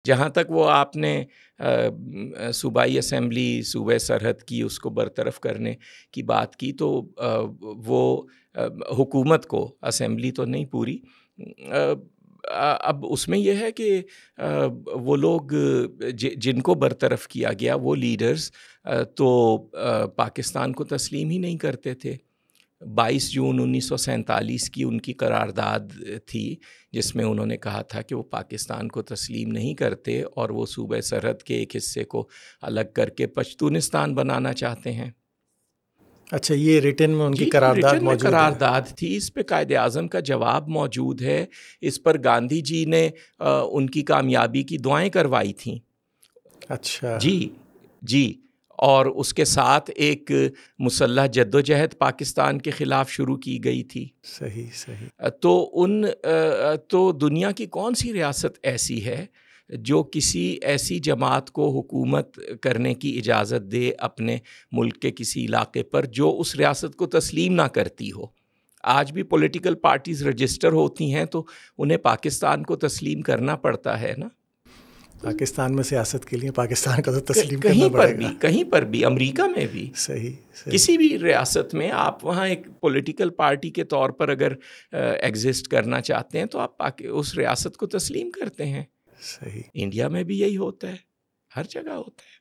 जहाँ तक वो आपने सूबाई असम्बली, सूबे सरहद की उसको बरतरफ करने की बात की, तो वो हुकूमत को, असम्बली तो नहीं पूरी, अब उसमें यह है कि वो लोग जिनको बरतरफ किया गया, वो लीडर्स तो पाकिस्तान को तस्लीम ही नहीं करते थे। 22 जून 1947 की उनकी करारदाद थी, जिसमें उन्होंने कहा था कि वो पाकिस्तान को तस्लीम नहीं करते और वो सूबे सरहद के एक हिस्से को अलग करके पश्तूनिस्तान बनाना चाहते हैं। अच्छा, ये रिटन में उनकी करारदाद मौजूद है? करारदाद थी, इस पे कायदे आज़म का जवाब मौजूद है। इस पर गांधी जी ने उनकी कामयाबी की दुआएं करवाई थी। अच्छा जी जी। और उसके साथ एक मुसल्लह जद्दोजहद पाकिस्तान के ख़िलाफ़ शुरू की गई थी। सही सही। तो दुनिया की कौन सी रियासत ऐसी है जो किसी ऐसी जमात को हुकूमत करने की इजाज़त दे अपने मुल्क के किसी इलाके पर जो उस रियासत को तस्लीम ना करती हो? आज भी पॉलिटिकल पार्टीज़ रजिस्टर होती हैं तो उन्हें पाकिस्तान को तस्लीम करना पड़ता है ना। पाकिस्तान में सियासत के लिए पाकिस्तान का तो तस्लीम करना पड़ेगा। कहीं पर भी, अमेरिका में भी, सही, किसी भी रियासत में आप वहाँ एक पॉलिटिकल पार्टी के तौर पर अगर एग्जिस्ट करना चाहते हैं तो आप उस रियासत को तस्लीम करते हैं। सही। इंडिया में भी यही होता है, हर जगह होता है।